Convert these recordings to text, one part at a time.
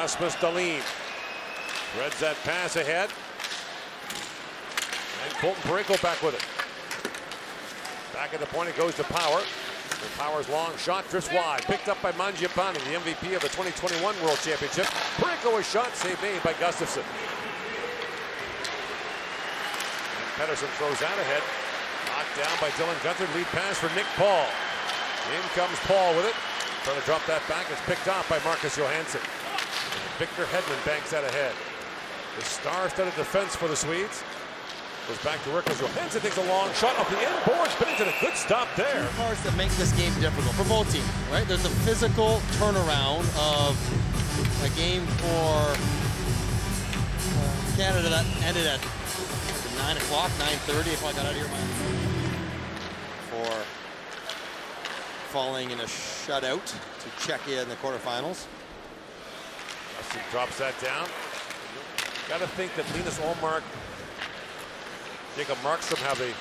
Rasmus Dahlin threads that pass ahead. And Colton Parayko back with it. Back at the point, it goes to Power. And Power's long shot drifts wide. Picked up by Mangiapane, the MVP of the 2021 World Championship. Parayko a shot, save made by Gustafsson. And Pettersson throws that ahead. Knocked down by Dylan Guenther. Lead pass for Nick Paul. In comes Paul with it. Trying to drop that back. It's picked off by Marcus Johansson. And Victor Hedman banks that ahead. The star-studded defense for the Swedes. Goes back to work as Johansson takes a long shot off the end boards. Binnington a good stop there. Two parts that make this game difficult for both teams, right? There's the physical turnaround of a game for Canada that ended at 9 o'clock, 9:30 if I got out of here. For falling in a shutout to Czechia in the quarterfinals. He drops that down. Got to think that Linus Ullmark, Jacob Markstrom have the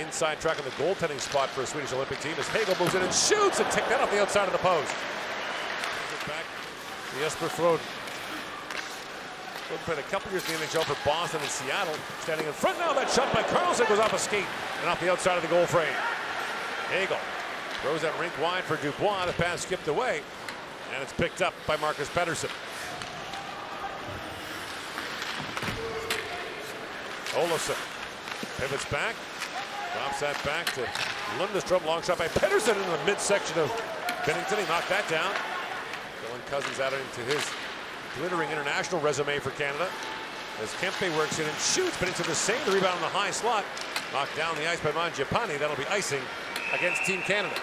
inside track on the goaltending spot for a Swedish Olympic team as Hagel moves in and shoots and take that off the outside of the post. Back to Jesper Froden. Froden played a couple years in the NHL for Boston and Seattle. Standing in front now, that shot by Karlsson goes off a skate and off the outside of the goal frame. Hagel throws that rink wide for Dubois. The pass skipped away, and it's picked up by Marcus Pettersson. Olofsson pivots back, drops that back to Lundestrom. Long shot by Pettersson in the midsection of Binnington. He knocked that down. Dylan Cousins adding to his glittering international resume for Canada. As Kempe works in and shoots, Binnington the same. The rebound in the high slot. Knocked down the ice by Mangiapane. That'll be icing against Team Canada.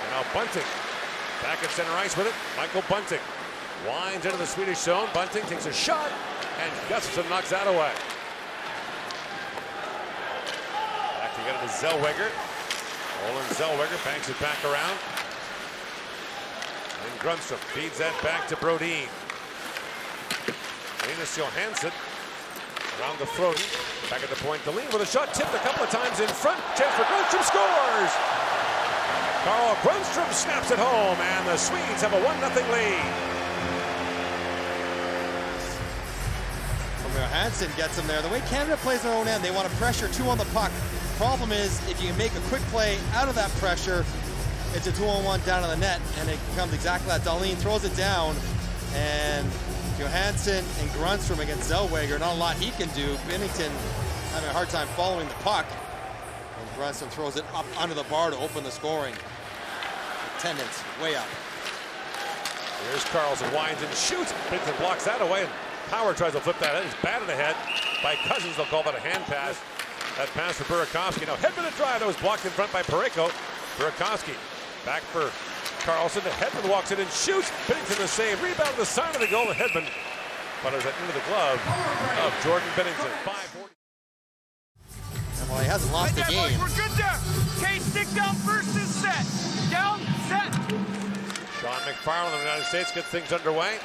And now Bunting back at center ice with it. Michael Bunting winds into the Swedish zone. Bunting takes a shot, and Gustafsson knocks that away. Back to get it to Zellweger. Olin Zellweger banks it back around. And Grundstrom feeds that back to Brodin. Linus Johansson around the throat. Back at the point, Dahlin with a shot tipped a couple of times in front. Chance for Grundstrom, scores! Carl Grundstrom snaps it home, and the Swedes have a 1-0 lead. Johansson gets him there. The way Canada plays their own end, they want to pressure two on the puck. Problem is, if you can make a quick play out of that pressure, it's a 2-on-1 down on the net, and it becomes exactly that. Dahlin throws it down, and Johansson and Grundstrom against Zellweger, not a lot he can do. Binnington having a hard time following the puck, and Grundstrom throws it up under the bar to open the scoring. Attendance way up. Here's Karlsson, winds and shoots. Binnington blocks that away, and Power tries to flip that in. He's batted ahead by Cousins. They'll call that a hand pass. That pass for Burakovsky. Now Hedman to drive. That was blocked in front by Parayko. Burakovsky back for Karlsson. The Hedman walks in and shoots. Binnington the save. Rebound to the side of the goal. And Hedman butters that into the glove of Jordan Binnington. 5-40. Well, he hasn't lost the game. Boys, we're good there. Kane, stick down first and set. Down, set. Sean McFarland of the United States gets things underway.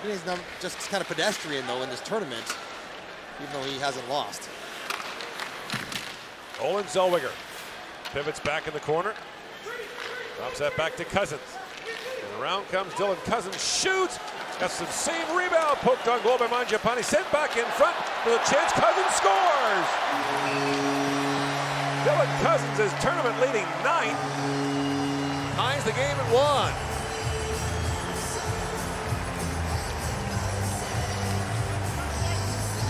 He's just kind of pedestrian, though, in this tournament, even though he hasn't lost. Olin Zellweger pivots back in the corner. Drops that back to Cousins. And around comes Dylan Cousins. Shoots. That's the same rebound. Poked on goal by Mangiapane. Sent back in front with a chance. Cousins scores. Dylan Cousins is tournament leading 9. Ties the game at 1.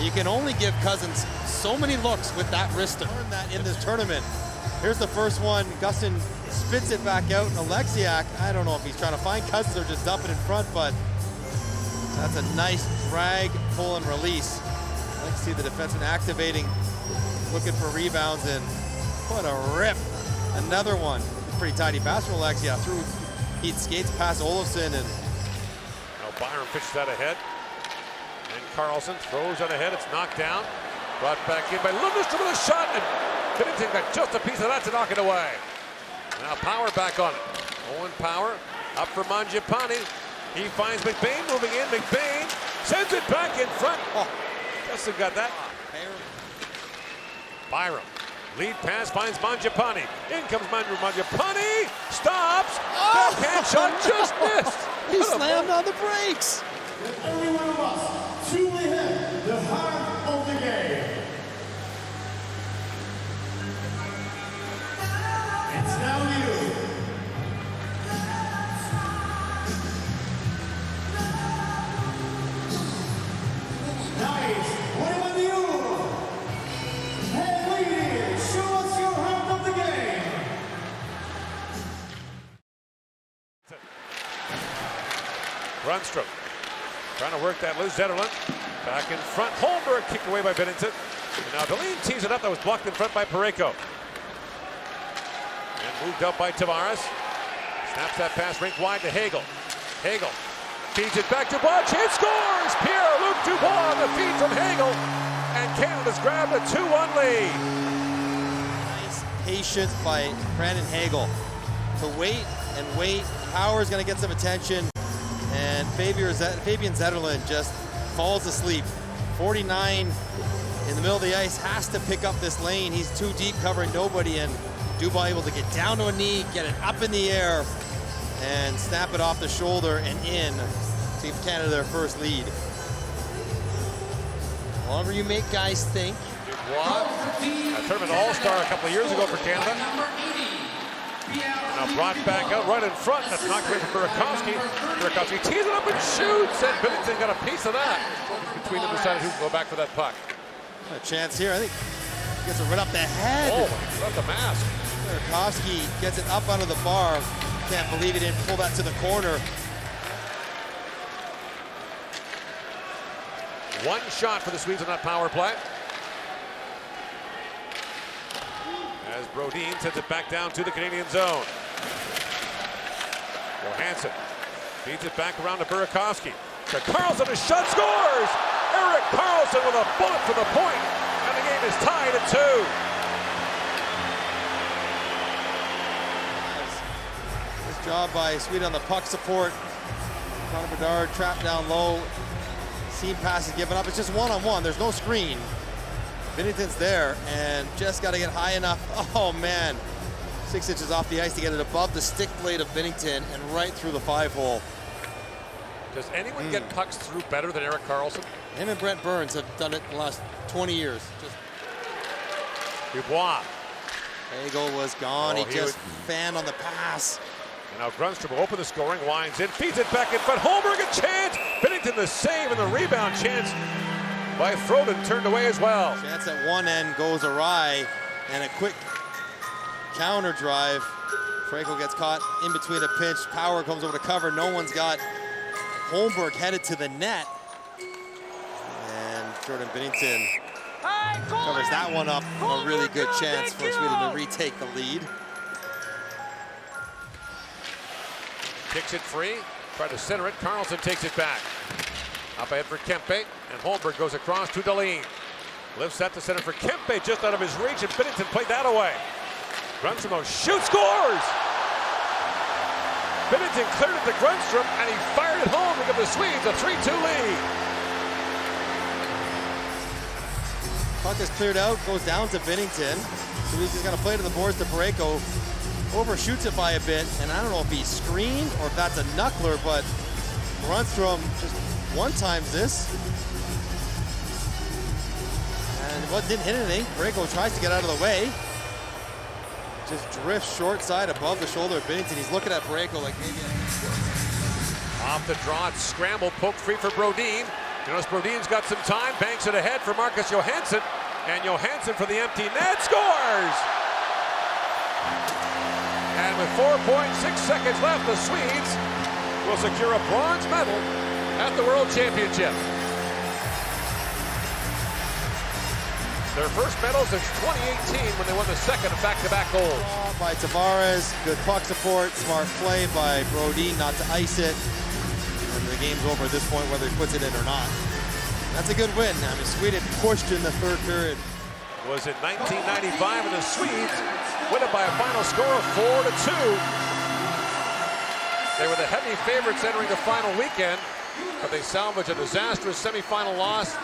You can only give Cousins so many looks with that wrister. Learned that in this tournament. Here's the first one. Gustin spits it back out, and Alexiak, I don't know if he's trying to find Cousins or just dump it in front, but that's a nice drag, pull, and release. I like to see the defenseman activating, looking for rebounds, and what a rip. Another one. Pretty tidy pass from Alexiak. Through Heat skates past Olofsson, and now Byron pitches that ahead. And Karlsson throws that ahead. It's knocked down. Brought back in by Lundestrom with a shot, and Binnington got just a piece of that to knock it away. Now Power back on it. Owen Power up for Mangiapane. He finds McBain moving in. McBain sends it back in front. Oh, Justin got that. Byram. Lead pass finds Mangiapane. In comes Mangiapane. Stops. Backhand shot just missed. He slammed on the brakes. Every one of us truly hit the heart of the game. It's now you. Nice. What about you? Hey, ladies, show us your heart of the game. Grunstrom trying to work that loose. Zetterlund back in front. Holmberg kicked away by Binnington. And now Deline tees it up. That was blocked in front by Parayko. And moved up by Tavares. Snaps that pass rink wide to Hagel. Hagel feeds it back to Dubois. Chance scores! Pierre-Luc Dubois on the feed from Hagel. And Canada's grabbed a 2-1 lead. Nice patience by Brandon Hagel to wait and wait. Power's going to get some attention. And Fabian Zetterlund just falls asleep. 49 in the middle of the ice, has to pick up this lane. He's too deep, covering nobody, and Dubois able to get down to a knee, get it up in the air, and snap it off the shoulder and in to give Canada their first lead. The longer you make guys think. Dubois, a tournament all-star a couple of years ago for Canada. Now brought back out right in front. That's knocked away from Burakovsky. Burakovsky tees it up and shoots, and Binnington got a piece of that. Between them decided who would go back for that puck. A chance here. I think he gets it right up the head. Oh, that's the mask. Burakovsky gets it up under the bar. Can't believe he didn't pull that to the corner. One shot for the Swedes on that power play. As Brodin sends it back down to the Canadian zone. Johansson feeds it back around to Burakovsky. To Karlsson, a shot, scores! Erik Karlsson with a bullet for the point, and the game is tied at 2. Nice job by Sweden on the puck support. Connor Bedard trapped down low. Seam pass is given up. It's just one-on-one. There's no screen. Binnington's there and just got to get high enough. Oh man, 6 inches off the ice to get it above the stick blade of Binnington and right through the 5-hole. Does anyone get pucks through better than Erik Karlsson? Him and Brent Burns have done it in the last 20 years. Dubois. Hagel was gone. Oh, he just fanned on the pass. And now Grunstrom will open the scoring, winds in, feeds it back in front. Holmberg a chance. Binnington the save and the rebound chance by Froden turned away as well. Chance at one end goes awry, and a quick counter drive. Franco gets caught in between a pinch. Power comes over to cover. No one's got Holmberg headed to the net. And Jordan Binnington covers that one up. A really good chance for Sweden to retake the lead. Kicks it free. Try to center it. Karlsson takes it back. Up ahead for Kempe, and Holmberg goes across to Deline. Lifts that to center for Kempe, just out of his reach, and Binnington played that away. Grunstrom shoots, scores! Binnington cleared it to Grunstrom, and he fired it home to give the Swedes a 3-2 lead. Puck is cleared out, goes down to Binnington. So he's going to play to the boards to Parayko. Overshoots it by a bit, and I don't know if he's screened or if that's a knuckler, but Grunstrom just one-times this. And didn't hit anything. Parayko tries to get out of the way. Just drifts short side above the shoulder of Binnington. He's looking at Parayko like maybe. Off the draw, it's scramble, poked free for Brodin. You notice Brodin's got some time, banks it ahead for Marcus Johansson. And Johansson for the empty net, scores! And with 4.6 seconds left, the Swedes will secure a bronze medal at the World Championship. Their first medal since 2018 when they won the second of back-to-back gold. By Tavares, good puck support, smart play by Brodin not to ice it. And the game's over at this point, whether he puts it in or not. That's a good win. I mean, Sweden pushed in the third period. It was in 1995, and the Swedes win it by a final score of 4-2. They were the heavy favorites entering the final weekend, but they salvaged a disastrous semifinal loss